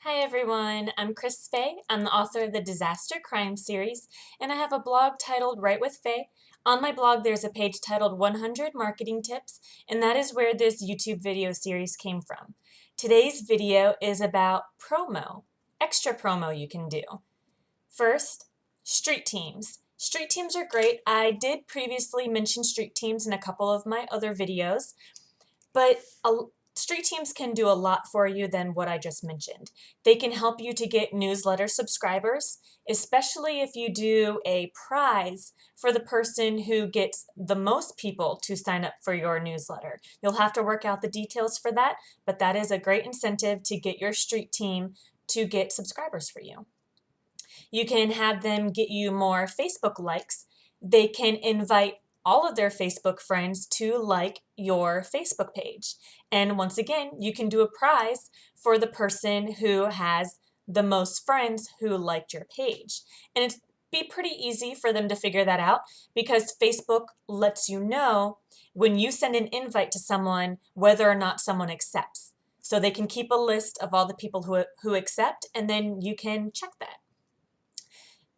Hi everyone, I'm Chris Faye. I'm the author of the Disaster Crime series, and I have a blog titled Write with Faye. On my blog, there's a page titled 100 Marketing Tips, and that is where this YouTube video series came from. Today's video is about promo, extra promo you can do. First, street teams. Street teams are great. I did previously mention street teams in a couple of my other videos, but street teams can do a lot for you than what I just mentioned. They can help you to get newsletter subscribers, especially if you do a prize for the person who gets the most people to sign up for your newsletter. You'll have to work out the details for that, but that is a great incentive to get your street team to get subscribers for you. You can have them get you more Facebook likes. They can invite all of their Facebook friends to like your Facebook page. And once again, you can do a prize for the person who has the most friends who liked your page. And it'd be pretty easy for them to figure that out because Facebook lets you know when you send an invite to someone whether or not someone accepts. So they can keep a list of all the people who accept, and then you can check that.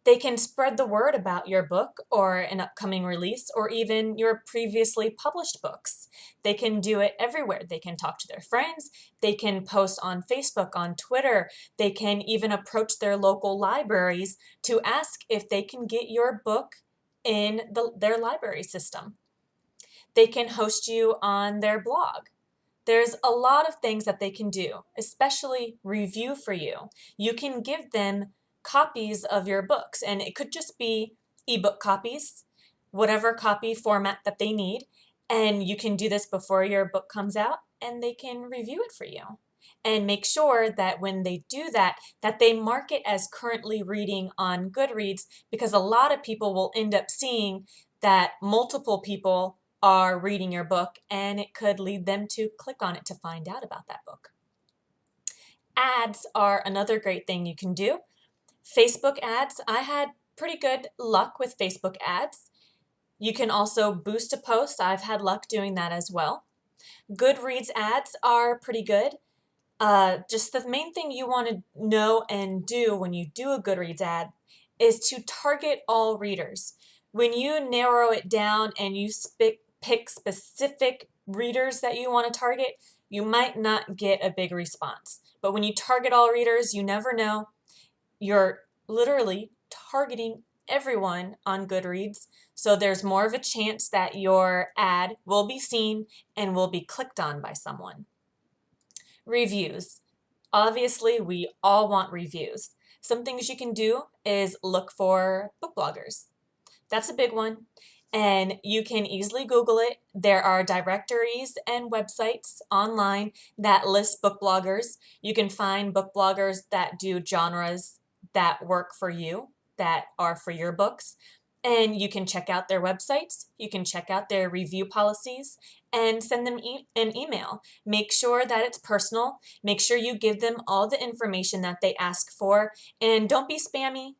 They can spread the word about your book or an upcoming release or even your previously published books. They can do it everywhere. They can talk to their friends. They can post on Facebook, on Twitter. They can even approach their local libraries to ask if they can get your book in their library system. They can host you on their blog. There's a lot of things that they can do, especially review for you. You can give them copies of your books, and it could just be ebook copies, whatever copy format that they need, and you can do this before your book comes out, and they can review it for you. And make sure that when they do that, that they mark it as currently reading on Goodreads, because a lot of people will end up seeing that multiple people are reading your book, and it could lead them to click on it to find out about that book. Ads are another great thing you can do. Facebook ads, I had pretty good luck with Facebook ads. You can also boost a post. I've had luck doing that as well. Goodreads ads are pretty good. Just the main thing you want to know and do when you do a Goodreads ad is to target all readers. When you narrow it down and you pick specific readers that you want to target, you might not get a big response. But when you target all readers, you never know. You're literally targeting everyone on Goodreads, so there's more of a chance that your ad will be seen and will be clicked on by someone. Reviews. Obviously, we all want reviews. Some things you can do is look for book bloggers. That's a big one. And you can easily Google it. There are directories and websites online that list book bloggers. You can find book bloggers that do genres that work for you, that are for your books. And you can check out their websites. You can check out their review policies and send them an email. Make sure that it's personal. Make sure you give them all the information that they ask for. And don't be spammy.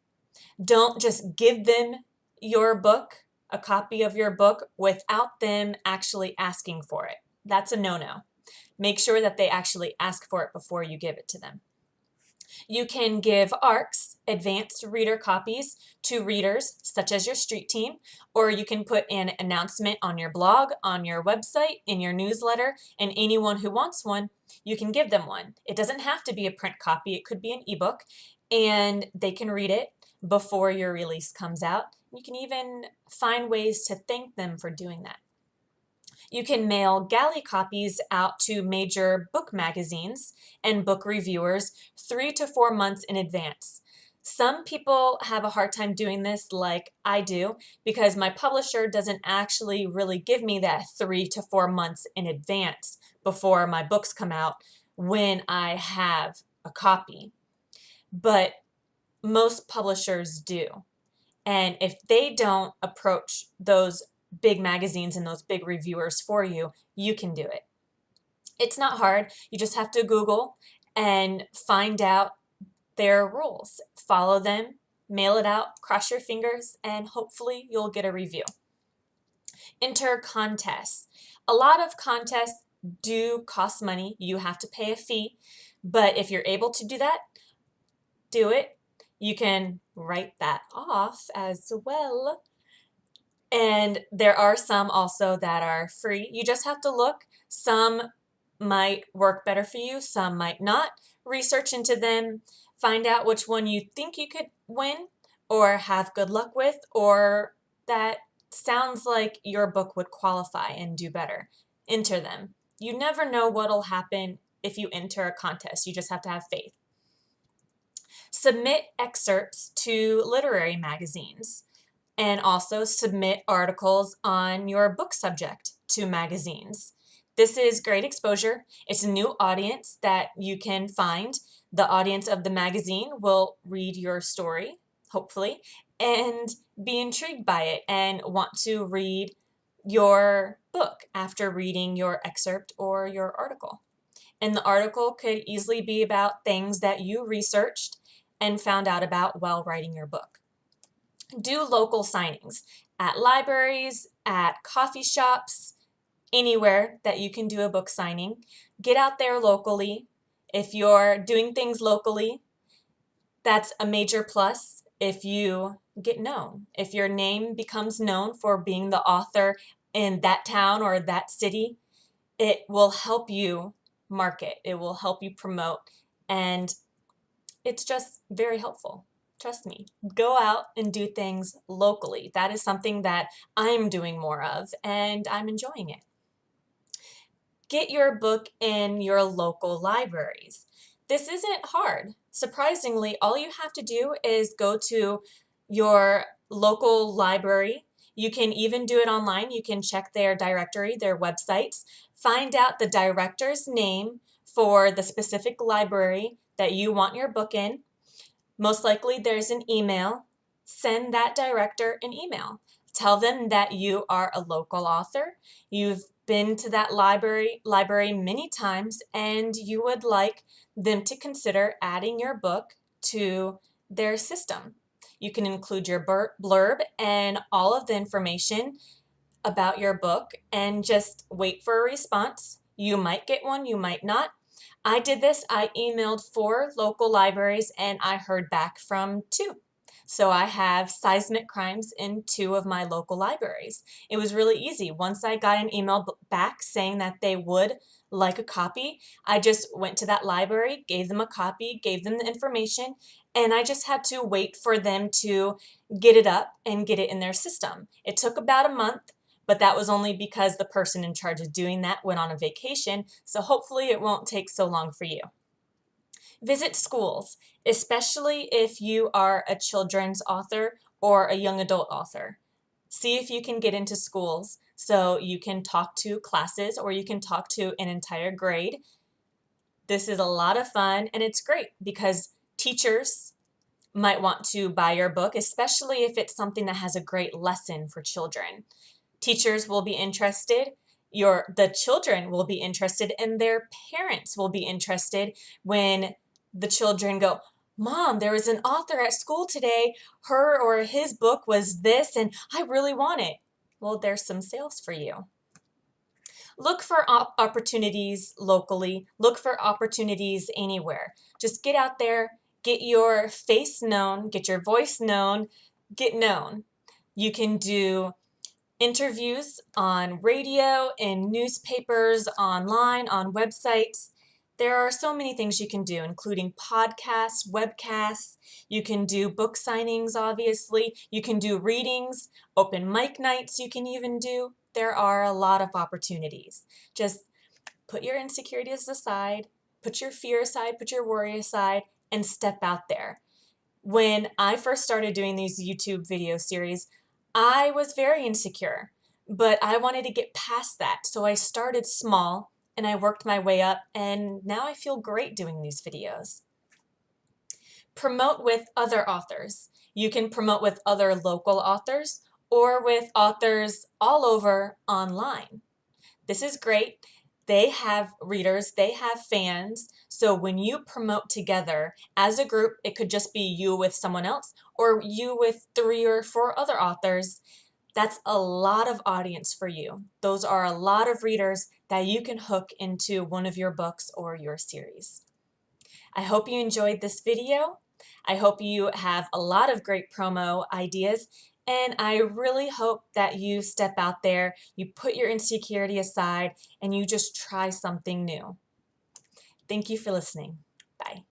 Don't just give them your book, a copy of your book, without them actually asking for it. That's a no-no. Make sure that they actually ask for it before you give it to them. You can give ARCs, advanced reader copies, to readers, such as your street team, or you can put an announcement on your blog, on your website, in your newsletter, and anyone who wants one, you can give them one. It doesn't have to be a print copy. It could be an ebook, and they can read it before your release comes out. You can even find ways to thank them for doing that. You can mail galley copies out to major book magazines and book reviewers 3 to 4 months in advance. Some people have a hard time doing this like I do because my publisher doesn't actually really give me that 3 to 4 months in advance before my books come out when I have a copy. But most publishers do. And if they don't approach those big magazines and those big reviewers for you, you can do it. It's not hard. You just have to Google and find out their rules. Follow them, mail it out, cross your fingers, and hopefully you'll get a review. Enter contests. A lot of contests do cost money. You have to pay a fee. But if you're able to do that, do it. You can write that off as well. And there are some also that are free. You just have to look. Some might work better for you, some might not. Research into them, find out which one you think you could win or have good luck with, or that sounds like your book would qualify and do better. Enter them. You never know what'll happen if you enter a contest. You just have to have faith. Submit excerpts to literary magazines, and also submit articles on your book subject to magazines. This is great exposure. It's a new audience that you can find. The audience of the magazine will read your story, hopefully, and be intrigued by it and want to read your book after reading your excerpt or your article. And the article could easily be about things that you researched and found out about while writing your book. Do local signings at libraries, at coffee shops, anywhere that you can do a book signing. Get out there locally. If you're doing things locally, that's a major plus if you get known. If your name becomes known for being the author in that town or that city, it will help you market. It will help you promote, and it's just very helpful. Trust me, go out and do things locally. That is something that I'm doing more of, and I'm enjoying it. Get your book in your local libraries. This isn't hard. Surprisingly, all you have to do is go to your local library. You can even do it online. You can check their directory, their websites, find out the director's name for the specific library that you want your book in. Most likely there's an email. Send that director an email. Tell them that you are a local author. You've been to that library many times, and you would like them to consider adding your book to their system. You can include your blurb and all of the information about your book and just wait for a response. You might get one, you might not. I did this. I emailed 4 local libraries and I heard back from 2. So I have seismic crimes in 2 of my local libraries. It was really easy. Once I got an email back saying that they would like a copy, I just went to that library, gave them a copy, gave them the information, and I just had to wait for them to get it up and get it in their system. It took about a month, but that was only because the person in charge of doing that went on a vacation, so hopefully it won't take so long for you. Visit schools, especially if you are a children's author or a young adult author. See if you can get into schools so you can talk to classes or you can talk to an entire grade. This is a lot of fun, and it's great because teachers might want to buy your book, especially if it's something that has a great lesson for children. Teachers will be interested, the children will be interested, and their parents will be interested when the children go, "Mom, there was an author at school today. Her or his book was this, and I really want it." Well, there's some sales for you. Look for opportunities locally. Look for opportunities anywhere. Just get out there, get your face known, get your voice known, get known. You can do interviews on radio, in newspapers, online, on websites. There are so many things you can do, including podcasts, webcasts. You can do book signings, obviously. You can do readings, open mic nights you can even do. There are a lot of opportunities. Just put your insecurities aside, put your fear aside, put your worry aside, and step out there. When I first started doing these YouTube video series, I was very insecure, but I wanted to get past that. So I started small and I worked my way up, and now I feel great doing these videos. Promote with other authors. You can promote with other local authors or with authors all over online. This is great. They have readers, they have fans. So when you promote together as a group, it could just be you with someone else or you with 3 or 4 other authors. That's a lot of audience for you. Those are a lot of readers that you can hook into one of your books or your series. I hope you enjoyed this video. I hope you have a lot of great promo ideas, and I really hope that you step out there, you put your insecurity aside, and you just try something new. Thank you for listening. Bye.